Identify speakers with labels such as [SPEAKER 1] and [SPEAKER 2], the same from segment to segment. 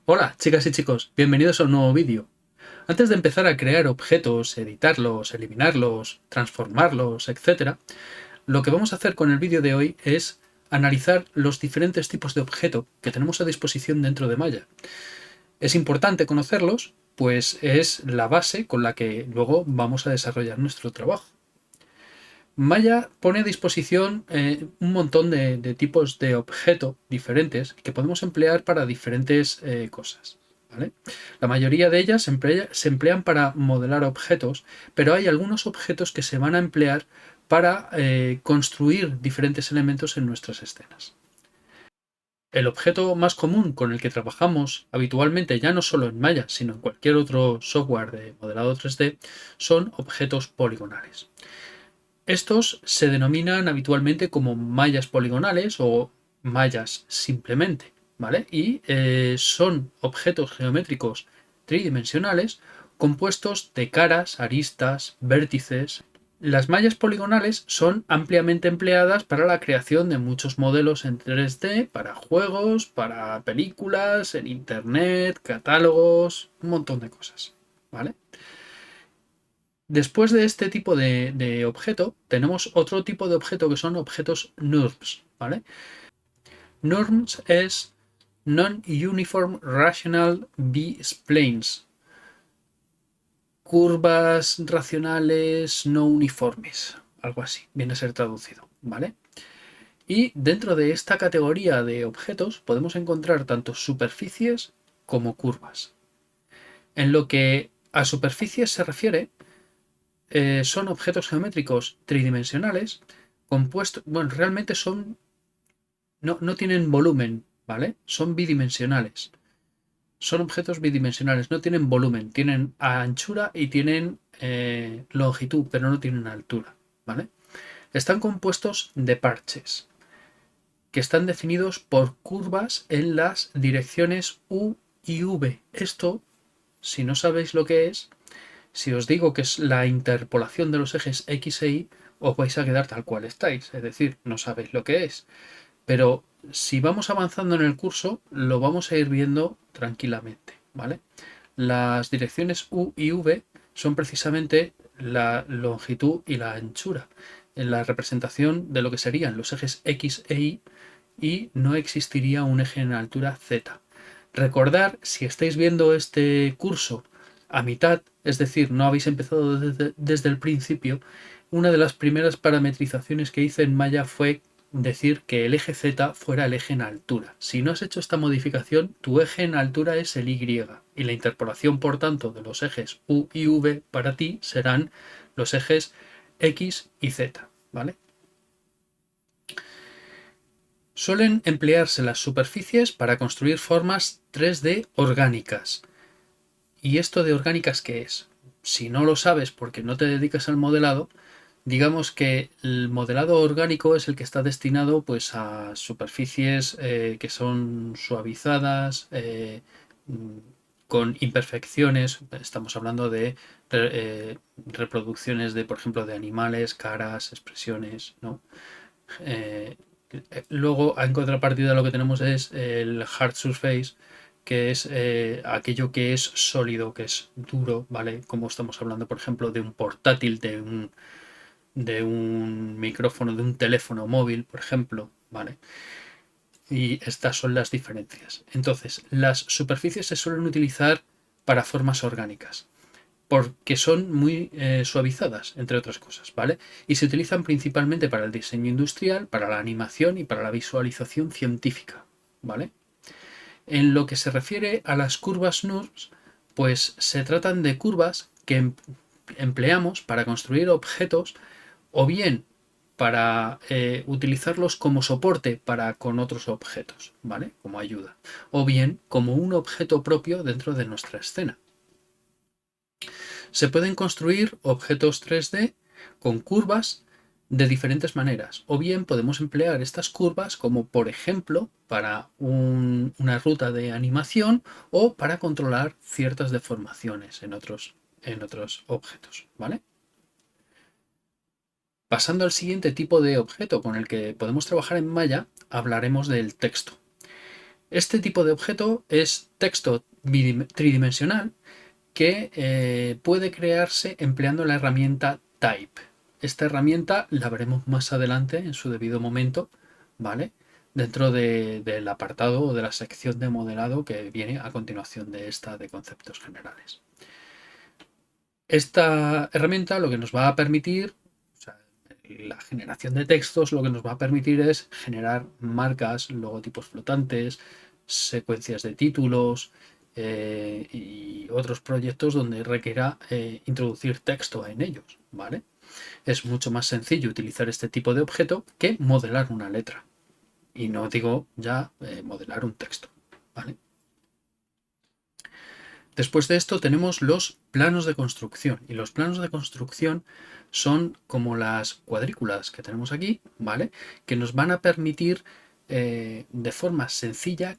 [SPEAKER 1] Hola chicas y chicos, bienvenidos a un nuevo vídeo. Antes de empezar a crear objetos, editarlos, eliminarlos, transformarlos, etc., lo que vamos a hacer con el vídeo de hoy es analizar los diferentes tipos de objeto que tenemos a disposición dentro de Maya. Es importante conocerlos, pues es la base con la que luego vamos a desarrollar nuestro trabajo. Maya pone a disposición un montón de tipos de objeto diferentes que podemos emplear para diferentes cosas, ¿vale? La mayoría de ellas se emplean para modelar objetos, pero hay algunos objetos que se van a emplear para construir diferentes elementos en nuestras escenas. El objeto más común con el que trabajamos habitualmente, ya no solo en Maya, sino en cualquier otro software de modelado 3D, son objetos poligonales. Estos se denominan habitualmente como mallas poligonales o mallas simplemente, ¿vale? Y son objetos geométricos tridimensionales compuestos de caras, aristas, vértices. Las mallas poligonales son ampliamente empleadas para la creación de muchos modelos en 3D, para juegos, para películas, en internet, catálogos, un montón de cosas, ¿vale? Después de este tipo de objeto, tenemos otro tipo de objeto que son objetos NURBS, ¿vale? NURBS es Non-Uniform Rational B-Splines, curvas racionales no uniformes, algo así, viene a ser traducido, ¿vale? Y dentro de esta categoría de objetos podemos encontrar tanto superficies como curvas. En lo que a superficies se refiere, son objetos geométricos tridimensionales compuestos, bueno, realmente no tienen volumen, ¿vale? Son bidimensionales. Son objetos bidimensionales, no tienen volumen, tienen anchura y tienen longitud, pero no tienen altura, ¿vale? Están compuestos de parches que están definidos por curvas en las direcciones U y V. Esto, si no sabéis lo que es, si os digo que es la interpolación de los ejes X e Y, os vais a quedar tal cual estáis, es decir, no sabéis lo que es. Pero si vamos avanzando en el curso, lo vamos a ir viendo tranquilamente, ¿vale? Las direcciones U y V son precisamente la longitud y la anchura en la representación de lo que serían los ejes X e Y no existiría un eje en altura Z. Recordar, si estáis viendo este curso a mitad, es decir, no habéis empezado desde el principio, una de las primeras parametrizaciones que hice en Maya fue decir que el eje Z fuera el eje en altura. Si no has hecho esta modificación, tu eje en altura es el Y y la interpolación, por tanto, de los ejes U y V para ti serán los ejes X y Z, ¿vale? Suelen emplearse las superficies para construir formas 3D orgánicas. ¿Y esto de orgánicas qué es? Si no lo sabes porque no te dedicas al modelado, digamos que el modelado orgánico es el que está destinado pues a superficies que son suavizadas, con imperfecciones. Estamos hablando de reproducciones de, por ejemplo, de animales, caras, expresiones, ¿no? Eh, Luego, en contrapartida, lo que tenemos es el hard surface, que es aquello que es sólido, que es duro, ¿vale? Como estamos hablando, por ejemplo, de un portátil, de un micrófono, de un teléfono móvil, por ejemplo, ¿vale? Y estas son las diferencias. Entonces, las superficies se suelen utilizar para formas orgánicas, porque son muy suavizadas, entre otras cosas, ¿vale? Y se utilizan principalmente para el diseño industrial, para la animación y para la visualización científica, ¿vale? En lo que se refiere a las curvas NURBS, pues se tratan de curvas que empleamos para construir objetos o bien para utilizarlos como soporte para con otros objetos, ¿vale? Como ayuda. O bien como un objeto propio dentro de nuestra escena. Se pueden construir objetos 3D con curvas de diferentes maneras, o bien podemos emplear estas curvas como por ejemplo para una ruta de animación o para controlar ciertas deformaciones en otros objetos, ¿vale? Pasando al siguiente tipo de objeto con el que podemos trabajar en Maya, hablaremos del texto. Este tipo de objeto es texto tridimensional que puede crearse empleando la herramienta Type. Esta herramienta la veremos más adelante en su debido momento, ¿vale? Dentro del apartado o de la sección de modelado que viene a continuación de esta de conceptos generales. Esta herramienta lo que nos va a permitir, o sea, la generación de textos, lo que nos va a permitir es generar marcas, logotipos flotantes, secuencias de títulos y otros proyectos donde requiera introducir texto en ellos, ¿vale? Es mucho más sencillo utilizar este tipo de objeto que modelar una letra. Y no digo ya modelar un texto, ¿vale? Después de esto tenemos los planos de construcción, y los planos de construcción son como las cuadrículas que tenemos aquí, ¿vale? Que nos van a permitir de forma sencilla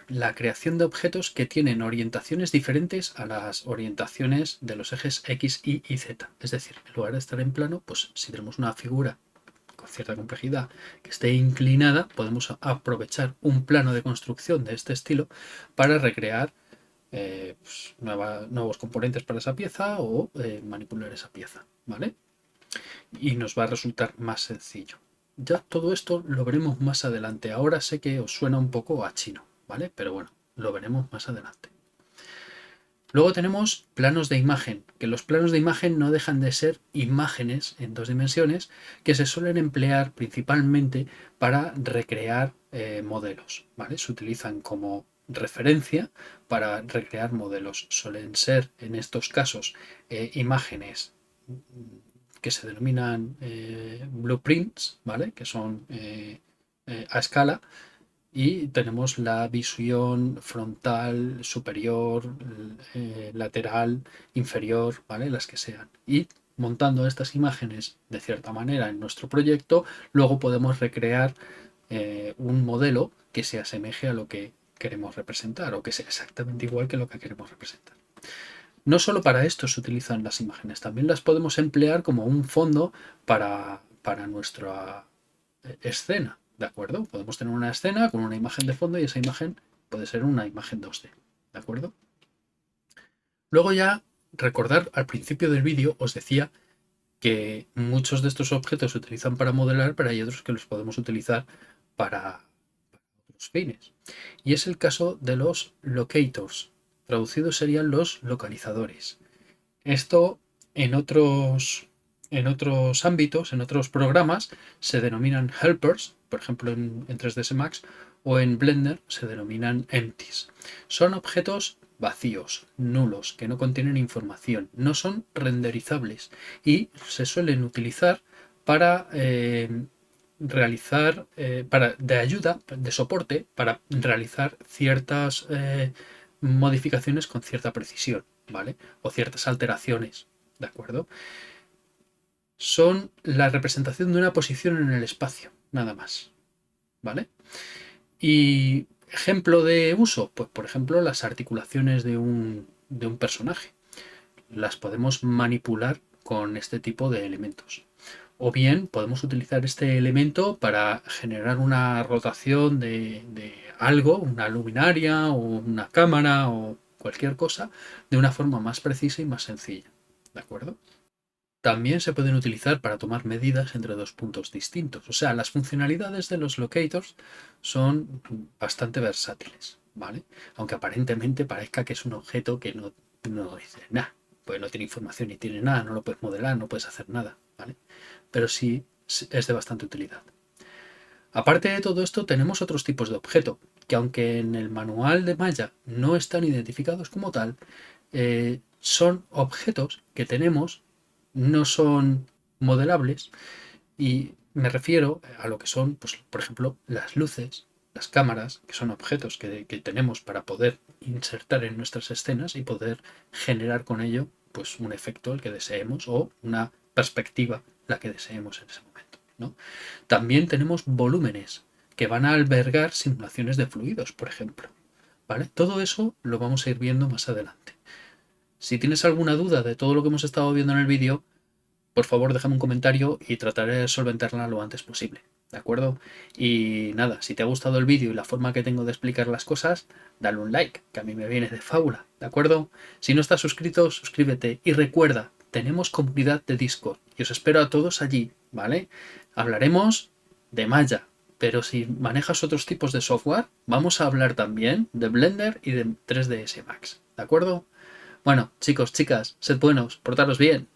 [SPEAKER 1] la creación de objetos que tienen orientaciones diferentes a las orientaciones de los ejes X, Y y Z. Es decir, en lugar de estar en plano, pues si tenemos una figura con cierta complejidad que esté inclinada, podemos aprovechar un plano de construcción de este estilo para recrear pues, nuevos componentes para esa pieza o manipular esa pieza, ¿vale? Y nos va a resultar más sencillo. Ya todo esto lo veremos más adelante. Ahora sé que os suena un poco a chino, ¿vale? Pero bueno, lo veremos más adelante. Luego tenemos planos de imagen, que los planos de imagen no dejan de ser imágenes en 2 dimensiones que se suelen emplear principalmente para recrear modelos, ¿vale? Se utilizan como referencia para recrear modelos. Suelen ser en estos casos imágenes que se denominan blueprints, ¿vale? Que son a escala, y tenemos la visión frontal, superior, lateral, inferior, ¿vale? Las que sean. Y montando estas imágenes de cierta manera en nuestro proyecto, luego podemos recrear un modelo que se asemeje a lo que queremos representar o que sea exactamente igual que lo que queremos representar. No solo para esto se utilizan las imágenes, también las podemos emplear como un fondo para nuestra escena, ¿de acuerdo? Podemos tener una escena con una imagen de fondo y esa imagen puede ser una imagen 2D, ¿de acuerdo? Luego ya, recordar al principio del vídeo os decía que muchos de estos objetos se utilizan para modelar, pero hay otros que los podemos utilizar para otros fines. Y es el caso de los locators, traducidos serían los localizadores. Esto en otros ámbitos, en otros programas, se denominan helpers, por ejemplo en 3ds Max, o en Blender se denominan empties. Son objetos vacíos, nulos, que no contienen información, no son renderizables y se suelen utilizar para realizar, de ayuda, de soporte, para realizar ciertas modificaciones con cierta precisión, ¿vale? O ciertas alteraciones, ¿de acuerdo? Son la representación de una posición en el espacio, nada más, ¿vale? Y ejemplo de uso, pues por ejemplo las articulaciones de un personaje. Las podemos manipular con este tipo de elementos. O bien podemos utilizar este elemento para generar una rotación de algo, una luminaria o una cámara o cualquier cosa, de una forma más precisa y más sencilla. ¿De acuerdo? También se pueden utilizar para tomar medidas entre dos puntos distintos. O sea, las funcionalidades de los locators son bastante versátiles, ¿vale? Aunque aparentemente parezca que es un objeto que no dice nada, pues no tiene información ni tiene nada, no lo puedes modelar, no puedes hacer nada, ¿vale? Pero sí es de bastante utilidad. Aparte de todo esto, tenemos otros tipos de objeto, que aunque en el manual de Maya no están identificados como tal, son objetos que tenemos, no son modelables, y me refiero a lo que son, pues, por ejemplo, las luces, las cámaras, que son objetos que tenemos para poder insertar en nuestras escenas y poder generar con ello pues, un efecto el que deseemos o una perspectiva la que deseemos en ese momento, ¿no? También tenemos volúmenes que van a albergar simulaciones de fluidos, por ejemplo, ¿vale? Todo eso lo vamos a ir viendo más adelante. Si tienes alguna duda de todo lo que hemos estado viendo en el vídeo, por favor déjame un comentario y trataré de solventarla lo antes posible, ¿de acuerdo? Y nada, si te ha gustado el vídeo y la forma que tengo de explicar las cosas, dale un like, que a mí me viene de fábula, ¿de acuerdo? Si no estás suscrito, suscríbete y recuerda, tenemos comunidad de Discord y os espero a todos allí, ¿vale? Hablaremos de Maya, pero si manejas otros tipos de software, vamos a hablar también de Blender y de 3ds Max, ¿de acuerdo? Bueno, chicos, chicas, sed buenos, portaros bien.